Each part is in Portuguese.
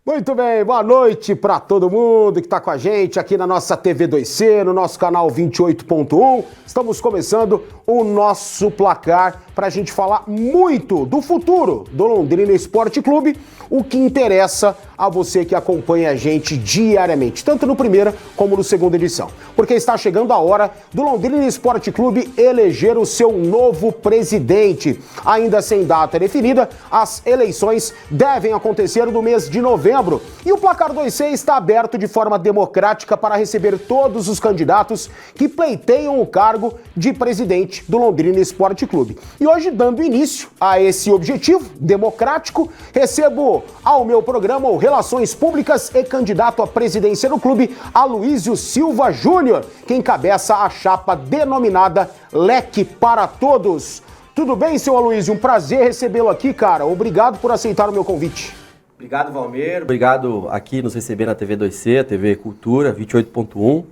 Muito bem, boa noite para todo mundo que está com a gente aqui na nossa TV 2C, no nosso canal 28.1. Estamos começando o nosso placar para a gente falar muito do futuro do Londrina Esporte Clube, o que interessa a você que acompanha a gente diariamente, tanto no primeira como no segunda edição. Porque está chegando a hora do Londrina Esporte Clube eleger o seu novo presidente. Ainda sem data definida, as eleições devem acontecer no mês de novembro. E o Placar 2C está aberto de forma democrática para receber todos os candidatos que pleiteiam o cargo de presidente do Londrina Esporte Clube. E hoje, dando início a esse objetivo democrático, recebo ao meu programa o Relações Públicas e candidato à presidência do clube, Aloísio Silva Júnior, que encabeça a chapa denominada Leque para Todos. Tudo bem, seu Aloísio? Um prazer recebê-lo aqui, cara. Obrigado por aceitar o meu convite. Obrigado, Valmir. Obrigado aqui nos receber na TV 2C, a TV Cultura 28.1.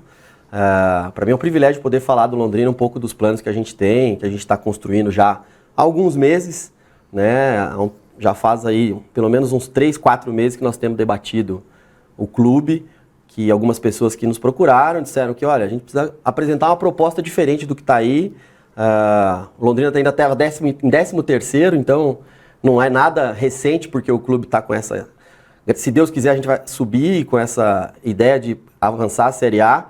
Para mim é um privilégio poder falar do Londrina, um pouco dos planos que a gente tem, que a gente está construindo já há alguns meses, né? Já faz aí pelo menos uns 3, 4 meses que nós temos debatido o clube, que algumas pessoas que nos procuraram disseram que, olha, a gente precisa apresentar uma proposta diferente do que está aí. O Londrina ainda estava em 13º, então não é nada recente, porque o clube está com essa... Se Deus quiser, a gente vai subir com essa ideia de avançar a Série A.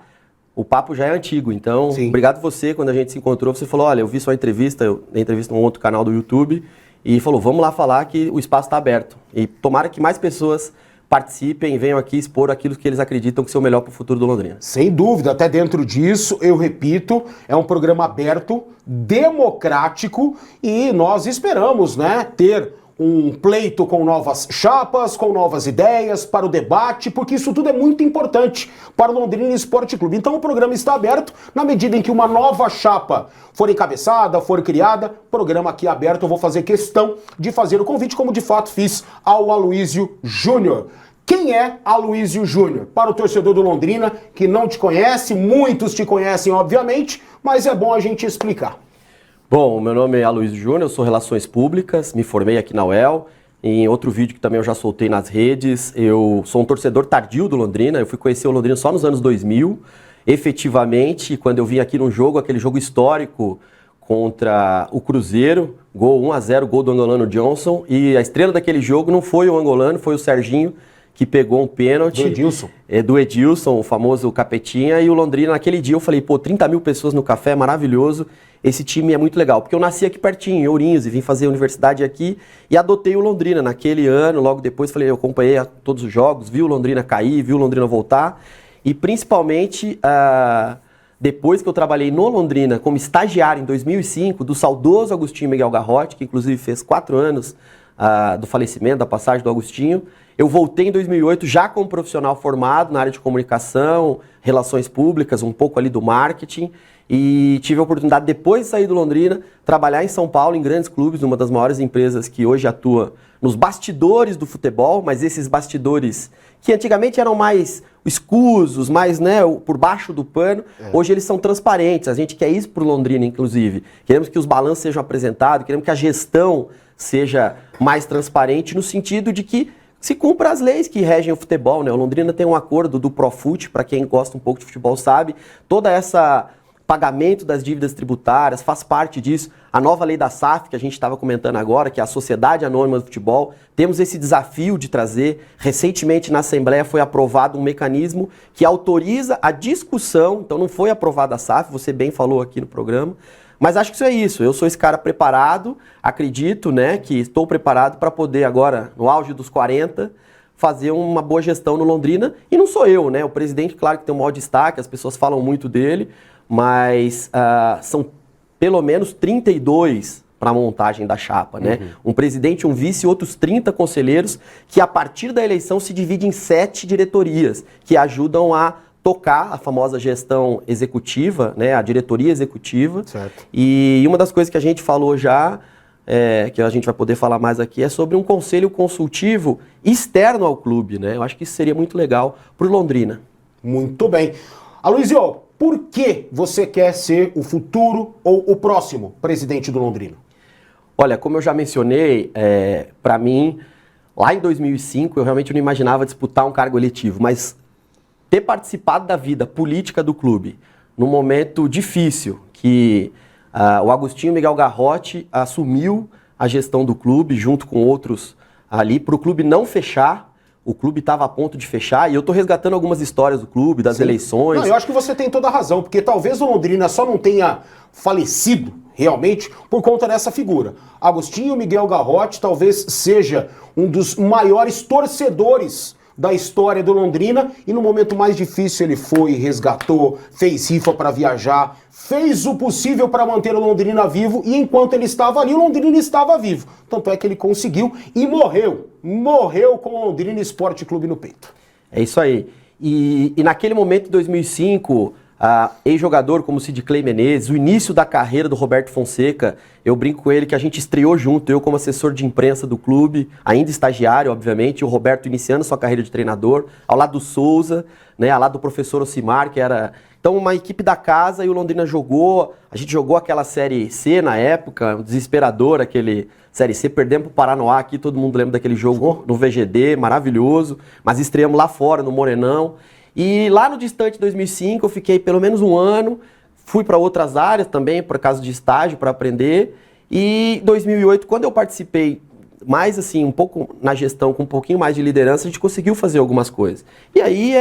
O papo já é antigo, então Sim. Obrigado você, quando a gente se encontrou, você falou, olha, eu vi sua entrevista, eu dei entrevista num outro canal do YouTube, e falou, vamos lá falar que o espaço está aberto. E tomara que mais pessoas participem e venham aqui expor aquilo que eles acreditam que é o melhor para o futuro do Londrina. Sem dúvida, até dentro disso, eu repito, é um programa aberto, democrático, e nós esperamos, né, ter um pleito com novas chapas, com novas ideias para o debate, porque isso tudo é muito importante para o Londrina Esporte Clube. Então o programa está aberto, na medida em que uma nova chapa for encabeçada, for criada, programa aqui aberto, eu vou fazer questão de fazer o convite, como de fato fiz ao Aloísio Júnior. Quem é Aloísio Júnior? Para o torcedor do Londrina, que não te conhece, muitos te conhecem, obviamente, mas é bom a gente explicar. Bom, meu nome é Aloísio Júnior, eu sou Relações Públicas, me formei aqui na UEL. Em outro vídeo que também eu já soltei nas redes, eu sou um torcedor tardio do Londrina, eu fui conhecer o Londrina só nos anos 2000. Efetivamente, quando eu vim aqui num jogo, aquele jogo histórico contra o Cruzeiro, gol 1-0, gol do angolano Johnson, e a estrela daquele jogo não foi o angolano, foi o Serginho, que pegou um pênalti. Do Edilson. Do Edilson, o famoso Capetinha, e o Londrina, naquele dia eu falei, 30 mil pessoas no café, é maravilhoso, esse time é muito legal, porque eu nasci aqui pertinho, em Ourinhos, e vim fazer universidade aqui, e adotei o Londrina naquele ano, logo depois falei, eu acompanhei todos os jogos, vi o Londrina cair, vi o Londrina voltar, e principalmente, depois que eu trabalhei no Londrina como estagiário em 2005, do saudoso Agostinho Miguel Garrote, que inclusive fez 4 anos do falecimento, da passagem do Agostinho, eu voltei em 2008 já como profissional formado na área de comunicação, relações públicas, um pouco ali do marketing, e tive a oportunidade, depois de sair do Londrina, trabalhar em São Paulo, em grandes clubes, uma das maiores empresas que hoje atua nos bastidores do futebol, mas esses bastidores que antigamente eram mais escusos, mais, né, por baixo do pano, hoje eles são transparentes. A gente quer isso para o Londrina, inclusive. Queremos que os balanços sejam apresentados, queremos que a gestão seja mais transparente, no sentido de que se cumpra as leis que regem o futebol, né? O Londrina tem um acordo do Profut, para quem gosta um pouco de futebol sabe, toda essa pagamento das dívidas tributárias faz parte disso. A nova lei da SAF, que a gente estava comentando agora, que é a Sociedade Anônima do Futebol, temos esse desafio de trazer. Recentemente na Assembleia foi aprovado um mecanismo que autoriza a discussão, então não foi aprovada a SAF, você bem falou aqui no programa, mas acho que isso é isso, eu sou esse cara preparado, acredito, né, que estou preparado para poder agora, no auge dos 40, fazer uma boa gestão no Londrina, e não sou eu, né, o presidente, claro que tem um maior destaque, as pessoas falam muito dele, mas são pelo menos 32 para a montagem da chapa, né? Um presidente, um vice e outros 30 conselheiros que a partir da eleição se dividem em 7 diretorias que ajudam a tocar a famosa gestão executiva, né? A diretoria executiva. Certo. E uma das coisas que a gente falou já, que a gente vai poder falar mais aqui, é sobre um conselho consultivo externo ao clube, né? Eu acho que isso seria muito legal para o Londrina. Muito bem. Aloísio, por que você quer ser o futuro ou o próximo presidente do Londrina? Olha, como eu já mencionei, para mim, Lá em 2005, eu realmente não imaginava disputar um cargo eletivo, mas ter participado da vida política do clube, num momento difícil, que o Agostinho Miguel Garrote assumiu a gestão do clube, junto com outros ali, para o clube não fechar. O clube estava a ponto de fechar, e eu estou resgatando algumas histórias do clube, das eleições. Não, eu acho que você tem toda a razão, porque talvez o Londrina só não tenha falecido realmente por conta dessa figura. Agostinho Miguel Garrote talvez seja um dos maiores torcedores da história do Londrina, e no momento mais difícil ele foi, resgatou, fez rifa para viajar, fez o possível para manter o Londrina vivo, e enquanto ele estava ali, o Londrina estava vivo. Tanto é que ele conseguiu e morreu com o Londrina Esporte Clube no peito. É isso aí. E naquele momento, em 2005, ex-jogador como Sid Clay Menezes, o início da carreira do Roberto Fonseca, eu brinco com ele que a gente estreou junto, eu como assessor de imprensa do clube, ainda estagiário, obviamente, o Roberto iniciando sua carreira de treinador, ao lado do Souza, né, ao lado do professor Ocimar, que era... Então, uma equipe da casa, e o Londrina a gente jogou aquela Série C na época, desesperador, aquele Série C, perdemos pro Paranoá aqui, todo mundo lembra daquele jogo no VGD, maravilhoso, mas estreamos lá fora, no Morenão. E lá no distante 2005, eu fiquei pelo menos um ano, fui para outras áreas também, por causa de estágio, para aprender. E em 2008, quando eu participei mais assim, um pouco na gestão, com um pouquinho mais de liderança, a gente conseguiu fazer algumas coisas. E aí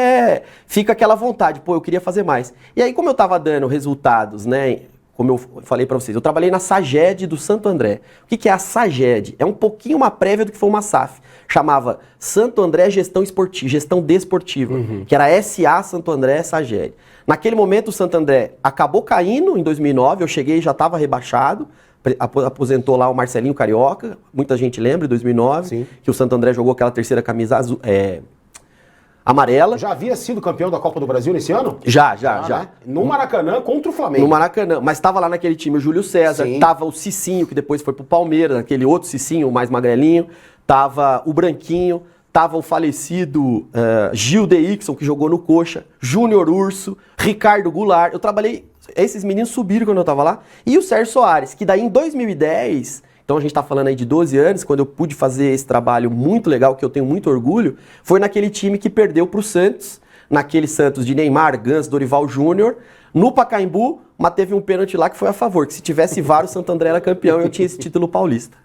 fica aquela vontade, pô, eu queria fazer mais. E aí, como eu estava dando resultados, né, como eu falei para vocês, eu trabalhei na SAGED do Santo André. O que é a SAGED? É um pouquinho uma prévia do que foi uma SAF. Chamava Santo André Gestão Esportiva, Gestão Desportiva, que era SA Santo André SAGED. Naquele momento, o Santo André acabou caindo em 2009, eu cheguei e já estava rebaixado, aposentou lá o Marcelinho Carioca, muita gente lembra, em 2009, Sim. que o Santo André jogou aquela terceira camisa azul, amarela. Já havia sido campeão da Copa do Brasil nesse ano? Já. Né? No Maracanã, contra o Flamengo. No Maracanã, mas estava lá naquele time o Júlio César, estava o Cicinho, que depois foi pro Palmeiras, aquele outro Cicinho, o mais magrelinho, tava o Branquinho, tava o falecido Gil Deixson, que jogou no Coxa, Júnior Urso, Ricardo Goulart, eu trabalhei, esses meninos subiram quando eu tava lá, e o Sérgio Soares, que daí em 2010... Então a gente está falando aí de 12 anos, quando eu pude fazer esse trabalho muito legal, que eu tenho muito orgulho, foi naquele time que perdeu para o Santos, naquele Santos de Neymar, Gans, Dorival Júnior, no Pacaembu, mas teve um pênalti lá que foi a favor, que se tivesse VAR o Santo André era campeão e eu tinha esse título paulista.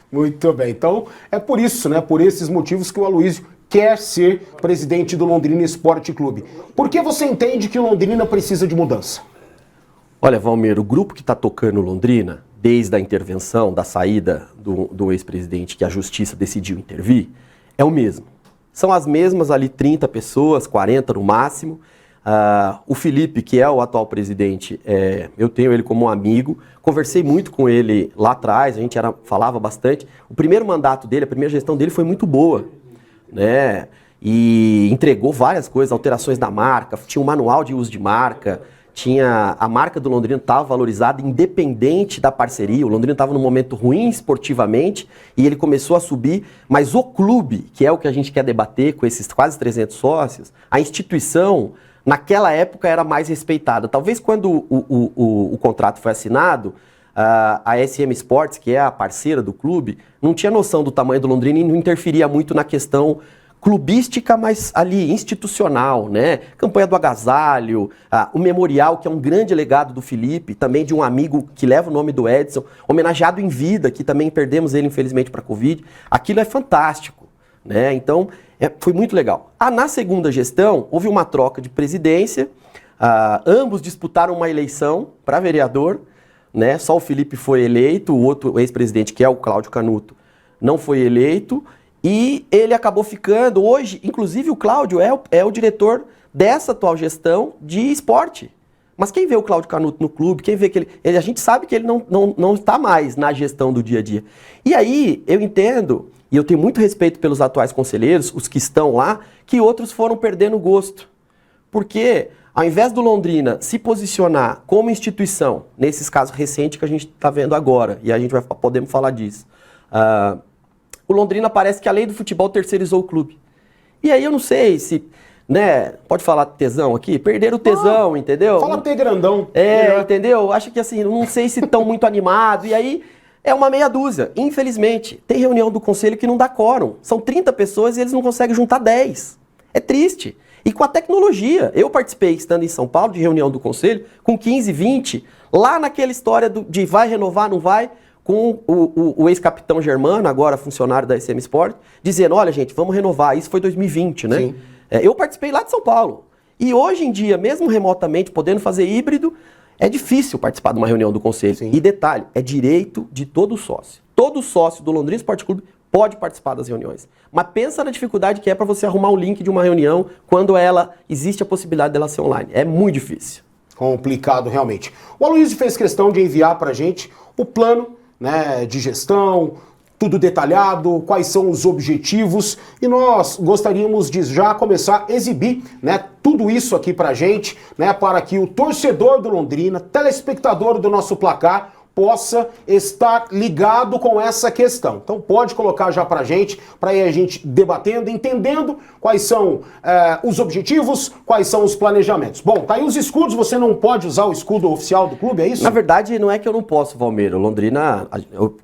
Muito bem, então é por isso, né, por esses motivos que o Aloysio quer ser presidente do Londrina Esporte Clube. Por que você entende que o Londrina precisa de mudança? Olha, Valmir, o grupo que está tocando Londrina, desde a intervenção, da saída do ex-presidente, que a justiça decidiu intervir, é o mesmo. São as mesmas ali 30 pessoas, 40 no máximo. O Felipe, que é o atual presidente, eu tenho ele como um amigo, conversei muito com ele lá atrás, a gente falava bastante. O primeiro mandato dele, a primeira gestão dele foi muito boa, né? E entregou várias coisas, alterações da marca, tinha um manual de uso de marca, a marca do Londrina estava valorizada independente da parceria. O Londrina estava num momento ruim esportivamente e ele começou a subir, mas o clube, que é o que a gente quer debater com esses quase 300 sócios, a instituição, naquela época era mais respeitada. Talvez quando o contrato foi assinado, a SM Sports, que é a parceira do clube, não tinha noção do tamanho do Londrina e não interferia muito na questão clubística, mas ali institucional, né? Campanha do agasalho, o memorial, que é um grande legado do Felipe, também de um amigo que leva o nome do Edson, homenageado em vida, que também perdemos ele infelizmente para a Covid. Aquilo é fantástico, né? Então, foi muito legal. Na segunda gestão, houve uma troca de presidência, ambos disputaram uma eleição para vereador, né? Só o Felipe foi eleito, o outro ex-presidente, que é o Cláudio Canuto, não foi eleito. E ele acabou ficando, hoje, inclusive o Cláudio é o diretor dessa atual gestão de esporte. Mas quem vê o Cláudio Canuto no clube, quem vê que a gente sabe que ele não está mais na gestão do dia a dia. E aí, eu entendo, e eu tenho muito respeito pelos atuais conselheiros, os que estão lá, que outros foram perdendo o gosto. Porque, ao invés do Londrina se posicionar como instituição, nesses casos recentes que a gente está vendo agora, e a gente podemos falar disso, o Londrina parece que, além do futebol, terceirizou o clube. E aí eu não sei se, né, pode falar tesão aqui? Perderam o tesão, entendeu? Fala P grandão. Entendeu? Acho que assim, não sei se estão muito animados. E aí, É uma meia dúzia, infelizmente. Tem reunião do conselho que não dá quórum. São 30 pessoas e eles não conseguem juntar 10. É triste. E com a tecnologia, eu participei, estando em São Paulo, de reunião do conselho, com 15, 20, lá naquela história de vai renovar, não vai, com o ex-capitão Germano, agora funcionário da SM Sport, dizendo, olha gente, vamos renovar. Isso foi 2020, né? Sim. Eu participei lá de São Paulo. E hoje em dia, mesmo remotamente, podendo fazer híbrido, é difícil participar de uma reunião do conselho. Sim. E detalhe, é direito de todo sócio. Todo sócio do Londrina Esporte Clube pode participar das reuniões. Mas pensa na dificuldade que é para você arrumar o link de uma reunião quando existe a possibilidade dela ser online. É muito difícil. Complicado, realmente. O Aloysio fez questão de enviar para a gente o plano, né, de gestão, tudo detalhado, quais são os objetivos, e nós gostaríamos de já começar a exibir, né, tudo isso aqui pra gente, né, para que o torcedor do Londrina, telespectador do nosso placar, possa estar ligado com essa questão. Então pode colocar já pra gente, para ir a gente debatendo, entendendo quais são os objetivos, quais são os planejamentos. Bom, tá aí os escudos, você não pode usar o escudo oficial do clube, é isso? Na verdade, não é que eu não posso, Valmeiro. Londrina,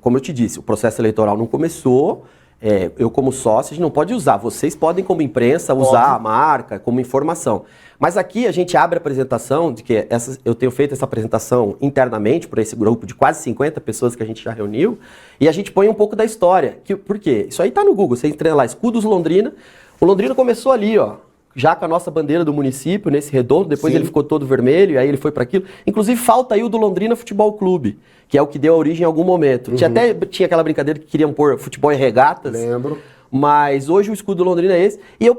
como eu te disse, o processo eleitoral não começou. Eu como sócio, a gente não pode usar. Vocês podem, como imprensa, usar a marca como informação. Mas aqui a gente abre a apresentação, de que eu tenho feito essa apresentação internamente por esse grupo de quase 50 pessoas que a gente já reuniu, e a gente põe um pouco da história. Por quê? Isso aí tá no Google, você entra lá, Escudos Londrina. O Londrina começou ali, ó, já com a nossa bandeira do município, nesse redondo, depois ele ficou todo vermelho, e aí ele foi para aquilo. Inclusive falta aí o do Londrina Futebol Clube, que é o que deu origem em algum momento. Tinha aquela brincadeira que queriam pôr futebol e regatas. Lembro. Mas hoje o escudo do Londrina é esse. E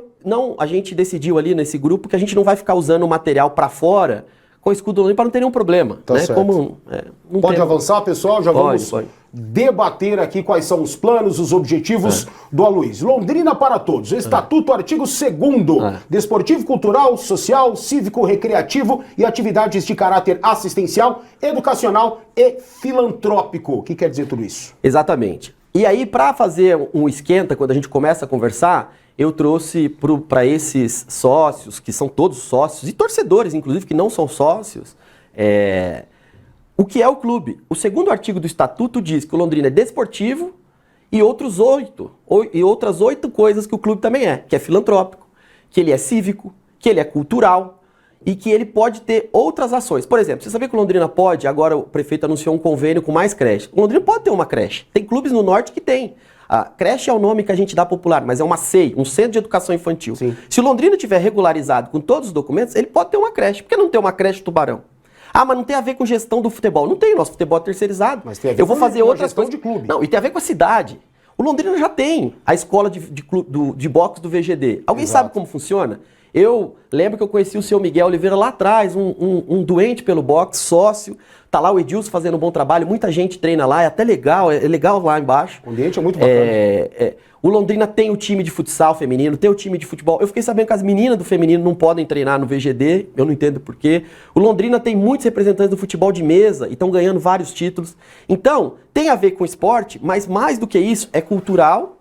a gente decidiu ali nesse grupo que a gente não vai ficar usando o material para fora com o escudo do Londrina para não ter nenhum problema. Tá né? certo. Pode avançar, pessoal? Já vamos debater aqui quais são os planos, os objetivos do Aloysio. Londrina para todos. Estatuto, artigo 2º. Desportivo, cultural, social, cívico, recreativo e atividades de caráter assistencial, educacional e filantrópico. O que quer dizer tudo isso? Exatamente. E aí, para fazer um esquenta, quando a gente começa a conversar, eu trouxe para esses sócios, que são todos sócios, e torcedores, inclusive, que não são sócios, o que é o clube. O 2º artigo do Estatuto diz que o Londrina é desportivo e outras 8 coisas que o clube também é, que é filantrópico, que ele é cívico, que ele é cultural e que ele pode ter outras ações. Por exemplo, você sabia que o Londrina pode, agora o prefeito anunciou um convênio com mais creche. O Londrina pode ter uma creche. Tem clubes no norte que tem. A creche é o nome que a gente dá popular, mas é uma CEI, um Centro de Educação Infantil. Sim. Se o Londrina tiver regularizado com todos os documentos, ele pode ter uma creche. Por que não ter uma creche Tubarão? Ah, mas não tem a ver com gestão do futebol. Não tem, nosso futebol é terceirizado. Mas tem a ver eu vou fazer outras gestão coisas. de clube. Não, e tem a ver com a cidade. O Londrina já tem a escola de boxe do VGD. Alguém sabe como funciona? Eu lembro que eu conheci o seu Miguel Oliveira lá atrás, um doente pelo boxe, sócio. Tá lá o Edilson fazendo um bom trabalho, muita gente treina lá, é até legal, é legal lá embaixo. O ambiente é muito bacana. O Londrina tem o time de futsal feminino, tem o time de futebol. Eu fiquei sabendo que as meninas do feminino não podem treinar no VGD, eu não entendo por quê. O Londrina tem muitos representantes do futebol de mesa e estão ganhando vários títulos. Então, tem a ver com esporte, mas mais do que isso, é cultural,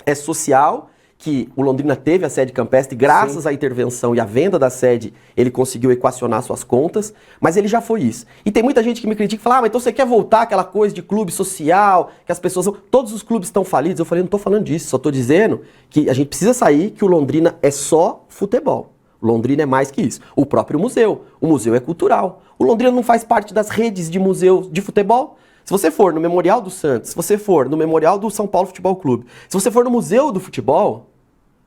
é social, que o Londrina teve a sede campestre, graças à intervenção e à venda da sede, ele conseguiu equacionar suas contas, mas ele já foi isso. E tem muita gente que me critica e fala, mas então você quer voltar àquela coisa de clube social, que as pessoas... Todos os clubes estão falidos. Eu falei, não estou falando disso, só estou dizendo que a gente precisa sair, que o Londrina é só futebol. O Londrina é mais que isso. O próprio museu. O museu é cultural. O Londrina não faz parte das redes de museus de futebol. Se você for no Memorial do Santos, se você for no Memorial do São Paulo Futebol Clube, se você for no Museu do Futebol,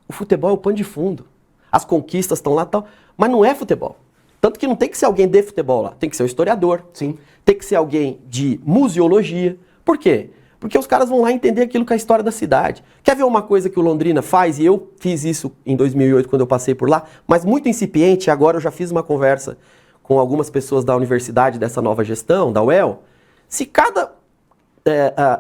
o futebol é o pano de fundo. As conquistas estão lá e tal, mas não é futebol. Tanto que não tem que ser alguém de futebol lá, tem que ser um historiador. Sim. Tem que ser alguém de museologia. Por quê? Porque os caras vão lá entender aquilo que é a história da cidade. Quer ver uma coisa que o Londrina faz? E eu fiz isso em 2008 quando eu passei por lá, mas muito incipiente. Agora eu já fiz uma conversa com algumas pessoas da universidade dessa nova gestão, da UEL. Se cada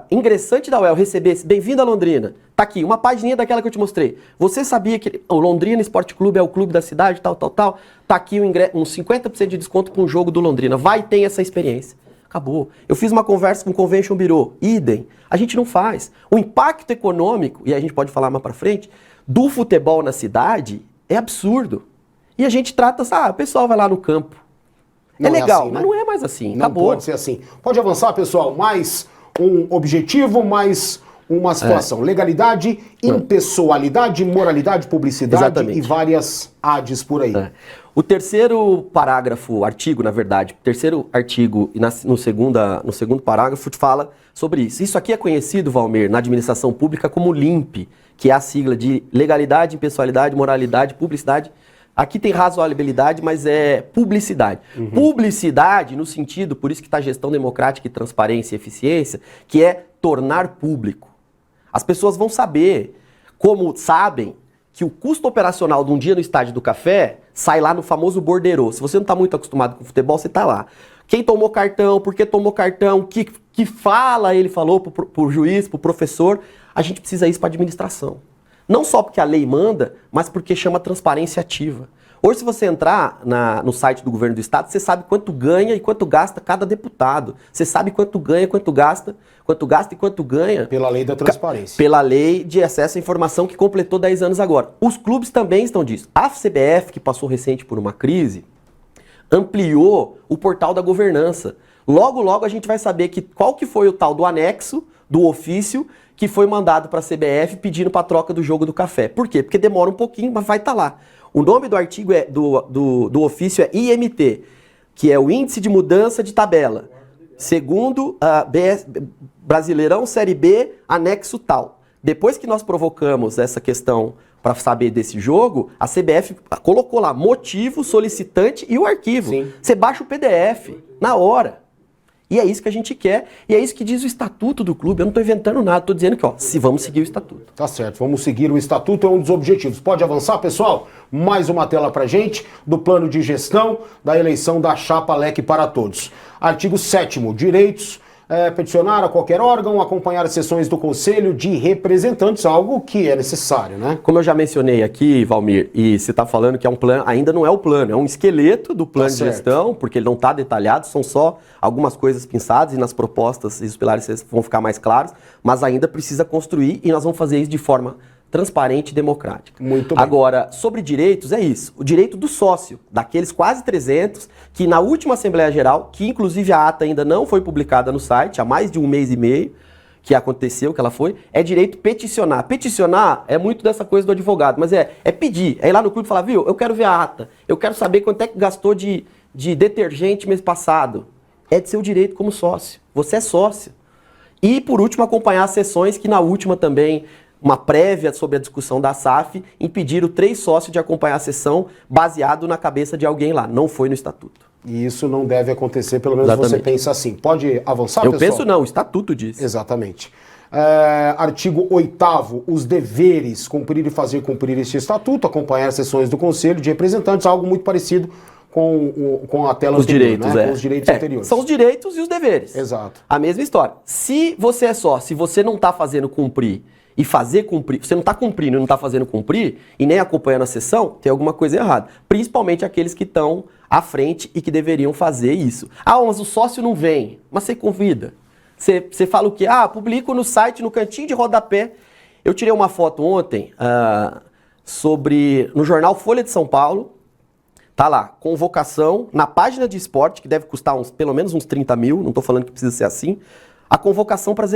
ingressante da UEL recebesse bem-vindo a Londrina, tá aqui, uma pagininha daquela que eu te mostrei. Você sabia que o Londrina Esporte Clube é o clube da cidade, tal, tá aqui um 50% de desconto para um jogo do Londrina. Vai ter essa experiência. Acabou. Eu fiz uma conversa com o Convention Bureau, idem. A gente não faz. O impacto econômico, e a gente pode falar mais para frente, do futebol na cidade é absurdo. E a gente trata, o pessoal vai lá no campo. Não é legal, assim, né? mas não é mais assim. Não Acabou. pode ser assim. Pode avançar, pessoal. Mais um objetivo, mais uma situação. Legalidade, impessoalidade, moralidade, publicidade. Exatamente. E várias ADs por aí. O terceiro artigo, na verdade, o terceiro artigo e no segundo parágrafo fala sobre isso. Isso aqui é conhecido, Valmir, na administração pública como LIMP, que é a sigla de legalidade, impessoalidade, moralidade, publicidade. Aqui tem razoabilidade, mas é publicidade. Publicidade no sentido, por isso que está gestão democrática e transparência e eficiência, que é tornar público. As pessoas vão saber, como sabem, que o custo operacional de um dia no Estádio do Café sai lá no famoso borderô. Se você não está muito acostumado com futebol, você está lá. Quem tomou cartão, por que tomou cartão, que fala, ele falou pro juiz, pro professor, a gente precisa isso para administração. Não só porque a lei manda, mas porque chama transparência ativa. Hoje, se você entrar no site do governo do estado, você sabe quanto ganha e quanto gasta cada deputado. Você sabe quanto ganha, quanto gasta e quanto ganha. Pela lei da transparência. Pela lei de acesso à informação que completou 10 anos agora. Os clubes também estão disso. A CBF, que passou recente por uma crise, ampliou o portal da governança. Logo, logo a gente vai saber qual que foi o tal do anexo, do ofício, que foi mandado para a CBF pedindo para troca do jogo do café. Por quê? Porque demora um pouquinho, mas vai estar lá. O nome do artigo do ofício é IMT, que é o Índice de Mudança de Tabela. Segundo a Brasileirão Série B, anexo tal. Depois que nós provocamos essa questão para saber desse jogo, a CBF colocou lá motivo, solicitante e o arquivo. Sim. Você baixa o PDF na hora. E é isso que a gente quer, e é isso que diz o estatuto do clube. Eu não estou inventando nada, estou dizendo que, se vamos seguir o estatuto. Tá certo, vamos seguir o estatuto, é um dos objetivos. Pode avançar, pessoal? Mais uma tela pra gente, do plano de gestão da eleição da chapa LEC para todos. Artigo 7º, direitos, peticionar a qualquer órgão, acompanhar as sessões do Conselho de Representantes, algo que é necessário, né? Como eu já mencionei aqui, Valmir, e você está falando que é um plano, ainda não é o plano, é um esqueleto do plano de gestão, porque ele não está detalhado, são só algumas coisas pinçadas e nas propostas e os pilares vão ficar mais claros, mas ainda precisa construir e nós vamos fazer isso de forma transparente e democrática. Muito bem. Agora, sobre direitos, é isso. O direito do sócio, daqueles quase 300, que na última Assembleia Geral, que inclusive a ata ainda não foi publicada no site, há mais de 1 mês e meio, que aconteceu, que ela foi, é direito peticionar. Peticionar é muito dessa coisa do advogado, mas é pedir. É ir lá no clube e falar, viu, eu quero ver a ata, eu quero saber quanto é que gastou de detergente mês passado. É de seu direito como sócio. Você é sócio. E, por último, acompanhar as sessões, que na última também, uma prévia sobre a discussão da SAF, impediram 3 sócios de acompanhar a sessão baseado na cabeça de alguém lá. Não foi no estatuto. E isso não deve acontecer, pelo menos você pensa assim. Pode avançar, pessoal? Eu penso não, o estatuto diz. Exatamente. Artigo 8º, os deveres, cumprir e fazer cumprir este estatuto, acompanhar as sessões do Conselho de Representantes, algo muito parecido com a tela anterior, direitos, né? Com os direitos anteriores. São os direitos e os deveres. Exato. A mesma história. Se você é sócio, se você não está fazendo cumprir e fazer cumprir, você não está cumprindo e não está fazendo cumprir, e nem acompanhando a sessão, tem alguma coisa errada. Principalmente aqueles que estão à frente e que deveriam fazer isso. Mas o sócio não vem, mas você convida. Você fala o quê? Publico no site, no cantinho de rodapé. Eu tirei uma foto ontem no jornal Folha de São Paulo. Tá lá, convocação na página de esporte, que deve custar pelo menos uns 30 mil, não estou falando que precisa ser assim. A convocação para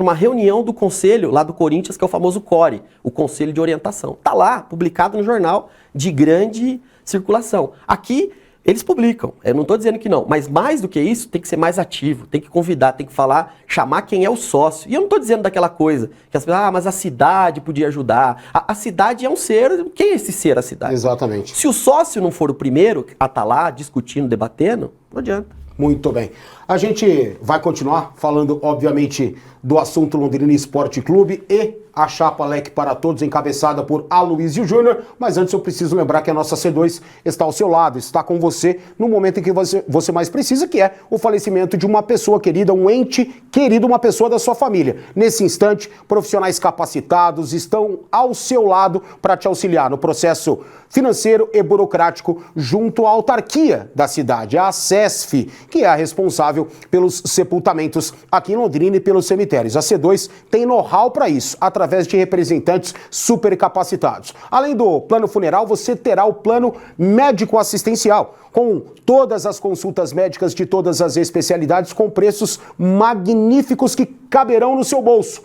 uma reunião do conselho lá do Corinthians, que é o famoso CORE, o Conselho de Orientação. Tá lá, publicado no jornal de grande circulação. Aqui, eles publicam, eu não estou dizendo que não, mas mais do que isso, tem que ser mais ativo, tem que convidar, tem que falar, chamar quem é o sócio. E eu não estou dizendo daquela coisa, que as pessoas, mas a cidade podia ajudar. A cidade é um ser, quem é esse ser, a cidade? Exatamente. Se o sócio não for o primeiro a estar lá discutindo, debatendo, não adianta. Muito bem. A gente vai continuar falando, obviamente, do assunto Londrina Esporte Clube e a chapa LEC para todos, encabeçada por Aloysio Júnior. Mas antes eu preciso lembrar que a nossa C2 está ao seu lado, está com você no momento em que você mais precisa, que é o falecimento de uma pessoa querida, um ente querido, uma pessoa da sua família. Nesse instante, profissionais capacitados estão ao seu lado para te auxiliar no processo financeiro e burocrático junto à autarquia da cidade, a SESF, que é a responsável responsável pelos sepultamentos aqui em Londrina e pelos cemitérios. A C2 tem know-how para isso, através de representantes super capacitados. Além do plano funeral, você terá o plano médico assistencial, com todas as consultas médicas de todas as especialidades, com preços magníficos que caberão no seu bolso.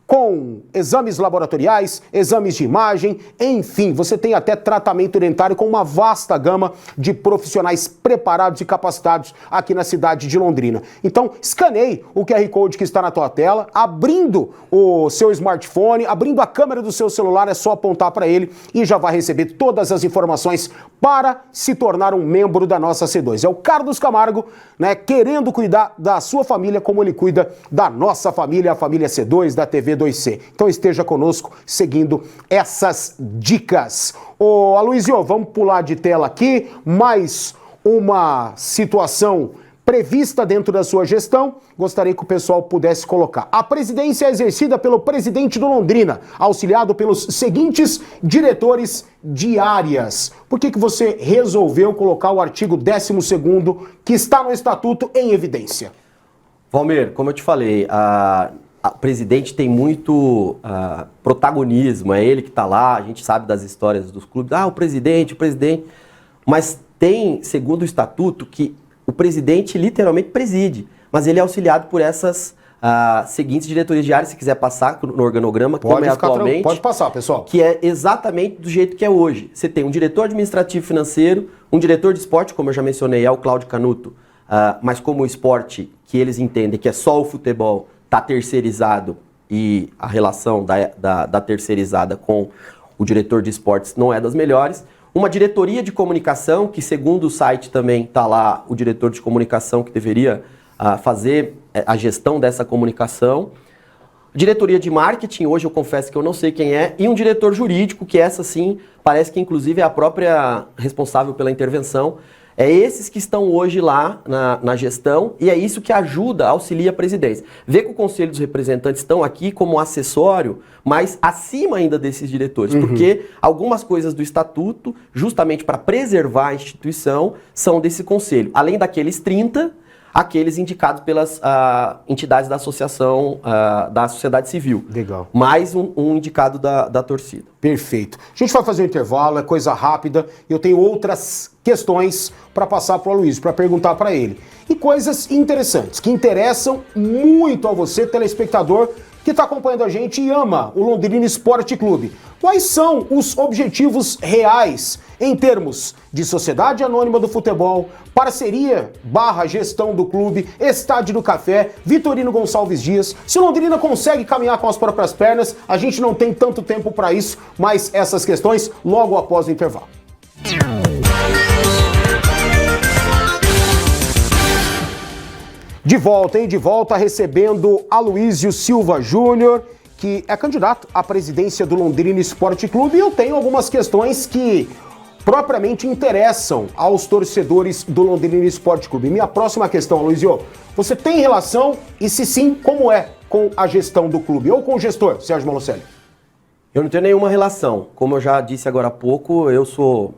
Com exames laboratoriais, exames de imagem, enfim, você tem até tratamento dentário com uma vasta gama de profissionais preparados e capacitados aqui na cidade de Londrina. Então, escaneie o QR Code que está na tua tela, abrindo o seu smartphone, abrindo a câmera do seu celular, é só apontar para ele e já vai receber todas as informações para se tornar um membro da nossa C2. É o Carlos Camargo, né, querendo cuidar da sua família como ele cuida da nossa família, a família C2, da TV 2C. Então esteja conosco seguindo essas dicas. Ô Aloysio, vamos pular de tela aqui, mais uma situação prevista dentro da sua gestão, gostaria que o pessoal pudesse colocar. A presidência é exercida pelo presidente do Londrina, auxiliado pelos seguintes diretores de áreas. Por que você resolveu colocar o artigo 12º, que está no estatuto, em evidência? Valmir, como eu te falei, o presidente tem muito protagonismo, é ele que está lá, a gente sabe das histórias dos clubes, o presidente, mas tem, segundo o estatuto, que o presidente literalmente preside, mas ele é auxiliado por essas seguintes diretorias de área, se quiser passar no organograma, como é atualmente. Pode passar, pessoal. Que é exatamente do jeito que é hoje. Você tem um diretor administrativo financeiro, um diretor de esporte, como eu já mencionei, é o Cláudio Canuto, mas como o esporte, que eles entendem que é só o futebol, está terceirizado e a relação da terceirizada com o diretor de esportes não é das melhores. Uma diretoria de comunicação, que segundo o site também está lá o diretor de comunicação que deveria fazer a gestão dessa comunicação. Diretoria de marketing, hoje eu confesso que eu não sei quem é, e um diretor jurídico, que essa sim, parece que inclusive é a própria responsável pela intervenção. É esses que estão hoje lá na gestão e é isso que ajuda, auxilia a presidência. Vê que o Conselho dos Representantes estão aqui como acessório, mas acima ainda desses diretores, porque algumas coisas do estatuto, justamente para preservar a instituição, são desse conselho. Além daqueles 30, aqueles indicados pelas entidades da associação, da sociedade civil. Legal. Mais um indicado da torcida. Perfeito. A gente vai fazer um intervalo, é coisa rápida. Eu tenho outras questões para passar para o Aloysio, para perguntar para ele. E coisas interessantes, que interessam muito a você, telespectador, que está acompanhando a gente e ama o Londrina Esporte Clube. Quais são os objetivos reais em termos de sociedade anônima do futebol, parceria / gestão do clube, Estádio do Café, Vitorino Gonçalves Dias? Se o Londrina consegue caminhar com as próprias pernas, a gente não tem tanto tempo para isso, mas essas questões logo após o intervalo. De volta, recebendo Aloysio Silva Júnior, que é candidato à presidência do Londrina Esporte Clube, e eu tenho algumas questões que propriamente interessam aos torcedores do Londrina Esporte Clube. Minha próxima questão, Aloysio, você tem relação, e se sim, como é, com a gestão do clube, ou com o gestor, Sérgio Malocelli? Eu não tenho nenhuma relação. Como eu já disse agora há pouco, eu sou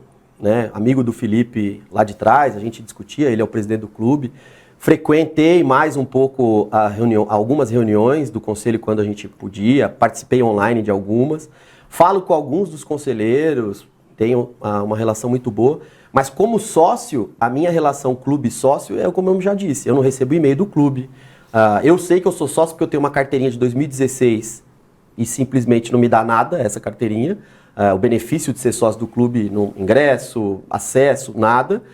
amigo do Felipe lá de trás, a gente discutia, ele é o presidente do clube. Frequentei mais um pouco algumas reuniões do conselho quando a gente podia, participei online de algumas, falo com alguns dos conselheiros, tenho uma relação muito boa, mas como sócio, a minha relação clube-sócio é como eu já disse, eu não recebo e-mail do clube. Eu sei que eu sou sócio porque eu tenho uma carteirinha de 2016 e simplesmente não me dá nada essa carteirinha, o benefício de ser sócio do clube, no ingresso, acesso, nada,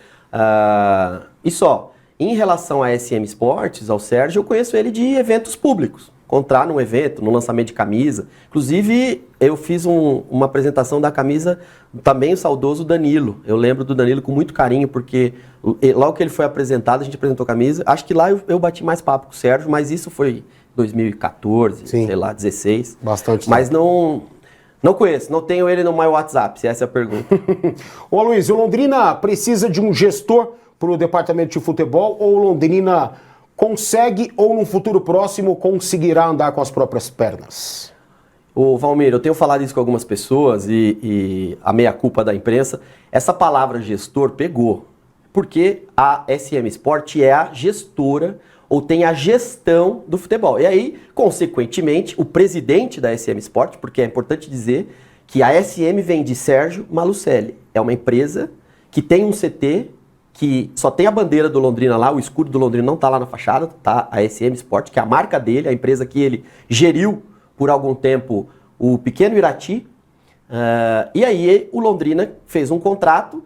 e só. Em relação a SM Sports, ao Sérgio, eu conheço ele de eventos públicos. Encontrar num evento, no lançamento de camisa. Inclusive, eu fiz uma apresentação da camisa também o saudoso Danilo. Eu lembro do Danilo com muito carinho, porque logo que ele foi apresentado, a gente apresentou a camisa. Acho que lá eu bati mais papo com o Sérgio, mas isso foi 2014, Sim. sei lá, 16. Bastante tempo. Mas não conheço, não tenho ele no meu WhatsApp, se essa é a pergunta. Ô Aloysio, o Londrina precisa de um gestor para o departamento de futebol, ou o Londrina consegue, ou num futuro próximo, conseguirá andar com as próprias pernas? Ô Valmir, eu tenho falado isso com algumas pessoas e a meia-culpa da imprensa, essa palavra gestor pegou. porque a SM Sport é a gestora ou tem a gestão do futebol. E aí, consequentemente, o presidente da SM Sport, porque é importante dizer que a SM vem de Sérgio Malucelli, é uma empresa que tem um CT que só tem a bandeira do Londrina lá, o escudo do Londrina não está lá na fachada, tá a SM Sport, que é a marca dele, a empresa que ele geriu por algum tempo o pequeno Irati. E aí o Londrina fez um contrato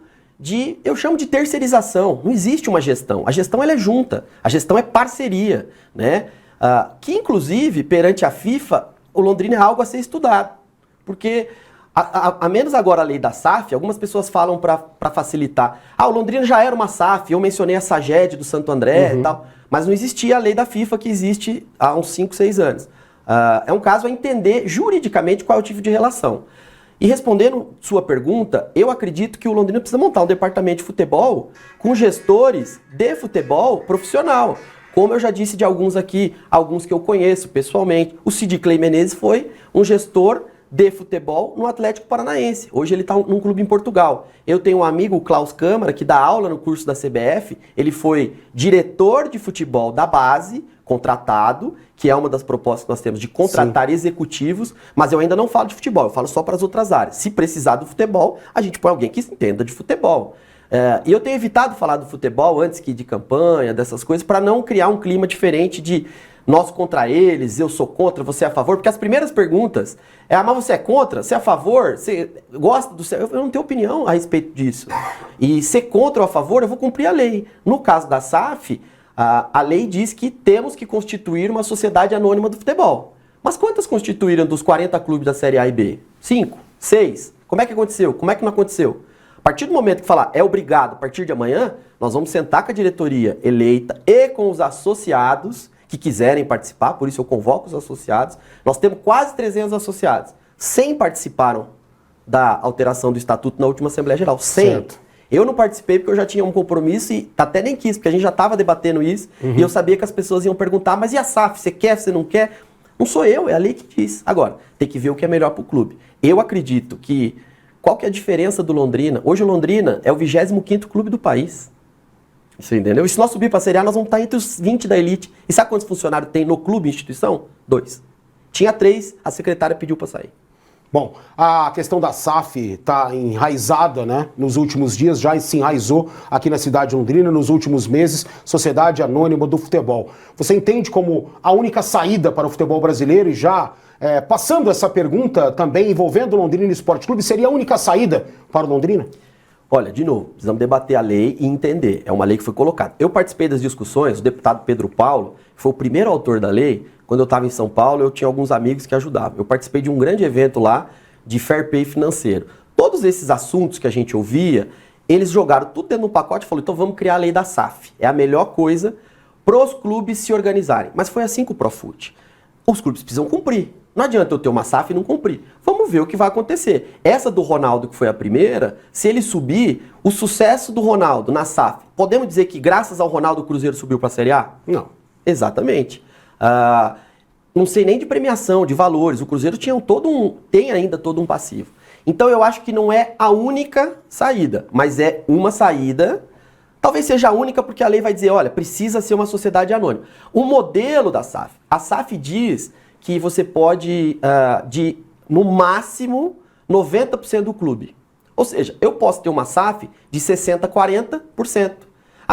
eu chamo de terceirização. Não existe uma gestão. A gestão ela é junta, a gestão é parceria, né? Que inclusive, perante a FIFA, o Londrina é algo a ser estudado. Porque, a menos agora a lei da SAF, algumas pessoas falam para facilitar. O Londrina já era uma SAF, eu mencionei a SAGED do Santo André e tal, mas não existia a lei da FIFA que existe há uns 5, 6 anos. É um caso a entender juridicamente qual é o tipo de relação. E respondendo sua pergunta, eu acredito que o Londrina precisa montar um departamento de futebol com gestores de futebol profissional. Como eu já disse de alguns aqui, alguns que eu conheço pessoalmente. O Cid Clay Menezes foi um gestor de futebol no Atlético Paranaense. Hoje ele está num clube em Portugal. Eu tenho um amigo, o Klaus Câmara, que dá aula no curso da CBF. Ele foi diretor de futebol da base, contratado, que é uma das propostas que nós temos de contratar executivos, mas eu ainda não falo de futebol, eu falo só para as outras áreas. Se precisar do futebol, a gente põe alguém que entenda de futebol. E eu tenho evitado falar do futebol antes que de campanha, dessas coisas, para não criar um clima diferente de nós contra eles, eu sou contra, você é a favor, porque as primeiras perguntas mas você é contra? Você é a favor? Você gosta do céu? Eu não tenho opinião a respeito disso. E ser contra ou a favor, eu vou cumprir a lei. No caso da SAF, a lei diz que temos que constituir uma sociedade anônima do futebol. Mas quantas constituíram dos 40 clubes da Série A e B? 5? 6? Como é que aconteceu? Como é que não aconteceu? A partir do momento que falar é obrigado, a partir de amanhã, nós vamos sentar com a diretoria eleita e com os associados que quiserem participar, por isso eu convoco os associados. Nós temos quase 300 associados. 100 participaram da alteração do estatuto na última Assembleia Geral. 100. Certo. Eu não participei porque eu já tinha um compromisso e até nem quis, porque a gente já estava debatendo isso e eu sabia que as pessoas iam perguntar, mas e a SAF, você quer, você não quer? Não sou eu, é a lei que diz. Agora, tem que ver o que é melhor para o clube. Eu acredito que, qual que é a diferença do Londrina? Hoje o Londrina é o 25º clube do país. Você entendeu? E se nós subir para a Série A, nós vamos estar entre os 20 da elite. E sabe quantos funcionários tem no clube, instituição? 2. Tinha 3, a secretária pediu para sair. Bom, a questão da SAF está enraizada, né? Nos últimos dias, já se enraizou aqui na cidade de Londrina, nos últimos meses, Sociedade Anônima do Futebol. Você entende como a única saída para o futebol brasileiro e já passando essa pergunta também envolvendo o Londrina Esporte Clube, seria a única saída para o Londrina? Olha, de novo, precisamos debater a lei e entender. É uma lei que foi colocada. Eu participei das discussões, o deputado Pedro Paulo, que foi o primeiro autor da lei. Quando eu estava em São Paulo, eu tinha alguns amigos que ajudavam. Eu participei de um grande evento lá de fair play financeiro. Todos esses assuntos que a gente ouvia, eles jogaram tudo dentro de um pacote e falaram, então vamos criar a lei da SAF. É a melhor coisa para os clubes se organizarem. Mas foi assim com o Profut. Os clubes precisam cumprir. Não adianta eu ter uma SAF e não cumprir. Vamos ver o que vai acontecer. Essa do Ronaldo, que foi a primeira, se ele subir, o sucesso do Ronaldo na SAF, podemos dizer que graças ao Ronaldo o Cruzeiro subiu para a Série A? Não. Exatamente. Não sei nem de premiação, de valores. O Cruzeiro tem ainda todo um passivo. Então eu acho que não é a única saída, mas é uma saída. Talvez seja a única porque a lei vai dizer, olha, precisa ser uma sociedade anônima. O modelo da SAF. A SAF diz que você pode, no máximo, 90% do clube. Ou seja, eu posso ter uma SAF de 60% a 40%.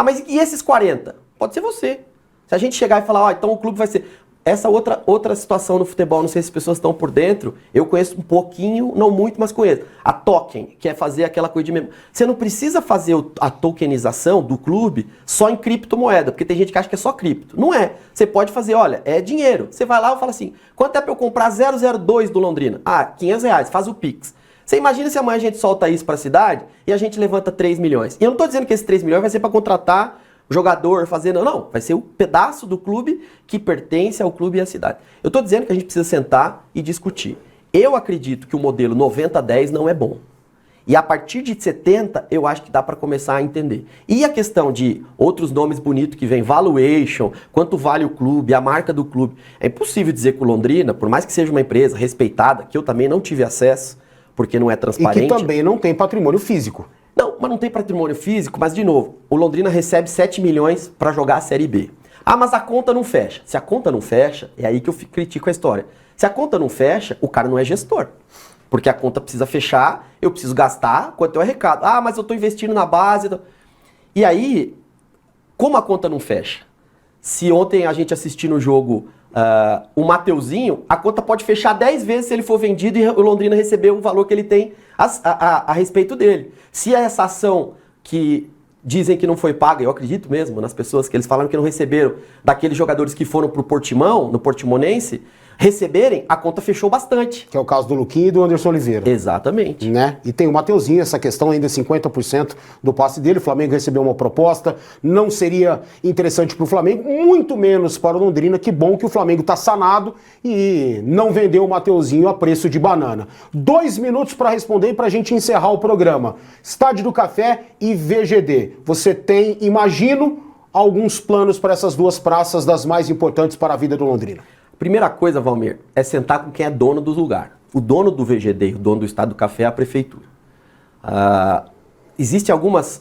Mas e esses 40%? Pode ser você. Se a gente chegar e falar, então o clube vai ser... Essa outra situação no futebol, não sei se as pessoas estão por dentro, eu conheço um pouquinho, não muito, mas conheço. A token, que é fazer aquela coisa de... Você não precisa fazer a tokenização do clube só em criptomoeda, porque tem gente que acha que é só cripto. Não é. Você pode fazer, olha, é dinheiro. Você vai lá e fala assim, quanto é para eu comprar 002 do Londrina? R$500, faz o Pix. Você imagina se amanhã a gente solta isso para a cidade e a gente levanta 3 milhões. E eu não estou dizendo que esses 3 milhões vai ser para contratar jogador, fazendo... Não, vai ser o pedaço do clube que pertence ao clube e à cidade. Eu estou dizendo que a gente precisa sentar e discutir. Eu acredito que o modelo 90-10 não é bom. E a partir de 70, eu acho que dá para começar a entender. E a questão de outros nomes bonitos que vem, valuation, quanto vale o clube, a marca do clube. É impossível dizer que o Londrina, por mais que seja uma empresa respeitada, que eu também não tive acesso, porque não é transparente. E que também não tem patrimônio físico. Não, mas não tem patrimônio físico, mas de novo, o Londrina recebe 7 milhões para jogar a Série B. Ah, mas a conta não fecha. Se a conta não fecha, é aí que eu critico a história. Se a conta não fecha, o cara não é gestor. Porque a conta precisa fechar, eu preciso gastar, quanto eu arrecado. Ah, mas eu estou investindo na base. E aí, como a conta não fecha? Se ontem a gente assistir no jogo o Mateuzinho, a conta pode fechar 10 vezes se ele for vendido e o Londrina receber o valor que ele tem a respeito dele. Se essa ação que dizem que não foi paga, eu acredito mesmo nas pessoas que eles falaram que não receberam, daqueles jogadores que foram pro Portimão, no Portimonense, receberem, a conta fechou bastante. Que é o caso do Luquinho e do Anderson Oliveira. Exatamente. Né? E tem o Mateuzinho, essa questão ainda 50% do passe dele. O Flamengo recebeu uma proposta, não seria interessante para o Flamengo, muito menos para o Londrina. Que bom que o Flamengo está sanado e não vendeu o Mateuzinho a preço de banana. 2 minutos para responder e para a gente encerrar o programa. Estádio do Café e VGD. Você tem, imagino, alguns planos para essas duas praças das mais importantes para a vida do Londrina. Primeira coisa, Valmir, é sentar com quem é dono do lugar. O dono do VGD, o dono do Estádio do Café é a prefeitura. Existem algumas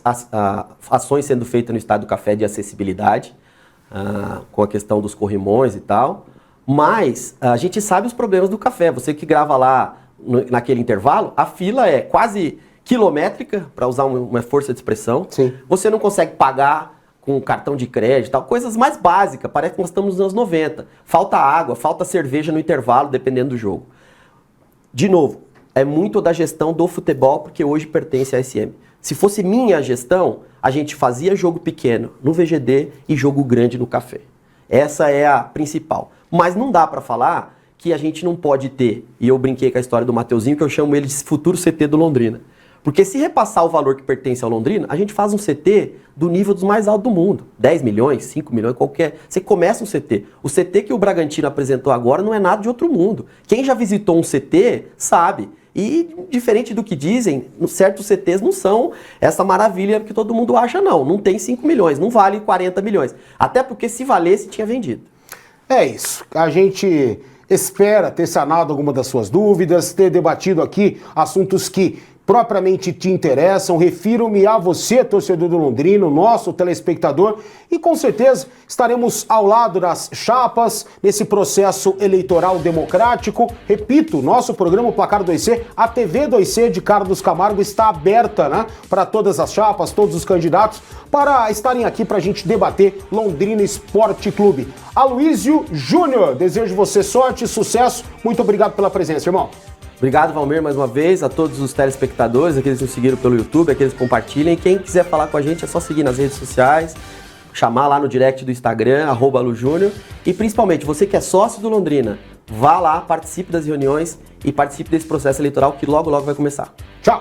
ações sendo feitas no Estádio do Café de acessibilidade, com a questão dos corrimões e tal, mas a gente sabe os problemas do café. Você que grava lá naquele intervalo, a fila é quase quilométrica, para usar uma força de expressão. Sim. Você não consegue pagar com cartão de crédito, tal, coisas mais básicas, parece que nós estamos nos anos 90. Falta água, falta cerveja no intervalo, dependendo do jogo. De novo, é muito da gestão do futebol, porque hoje pertence à SM. Se fosse minha gestão, a gente fazia jogo pequeno no VGD e jogo grande no Café. Essa é a principal. Mas não dá para falar que a gente não pode ter, e eu brinquei com a história do Mateuzinho, que eu chamo ele de futuro CT do Londrina. Porque se repassar o valor que pertence ao Londrina, a gente faz um CT do nível dos mais altos do mundo. 10 milhões, 5 milhões, qualquer. Você começa um CT. O CT que o Bragantino apresentou agora não é nada de outro mundo. Quem já visitou um CT sabe. E diferente do que dizem, certos CTs não são essa maravilha que todo mundo acha, não. Não tem 5 milhões, não vale 40 milhões. Até porque se valesse, tinha vendido. É isso. A gente espera ter sanado alguma das suas dúvidas, ter debatido aqui assuntos que propriamente te interessam. Refiro-me a você, torcedor do Londrina, nosso telespectador, e com certeza estaremos ao lado das chapas nesse processo eleitoral democrático. Repito, nosso programa Placar 2C, a TV 2C de Carlos Camargo está aberta, né, para todas as chapas, todos os candidatos, para estarem aqui para a gente debater Londrina Esporte Clube. Aloísio Júnior, desejo você sorte e sucesso. Muito obrigado pela presença, irmão. Obrigado, Valmir, mais uma vez, a todos os telespectadores, aqueles que nos seguiram pelo YouTube, aqueles que compartilhem. Quem quiser falar com a gente é só seguir nas redes sociais, chamar lá no direct do Instagram, @alujunior. E principalmente, você que é sócio do Londrina, vá lá, participe das reuniões e participe desse processo eleitoral que logo, logo vai começar. Tchau!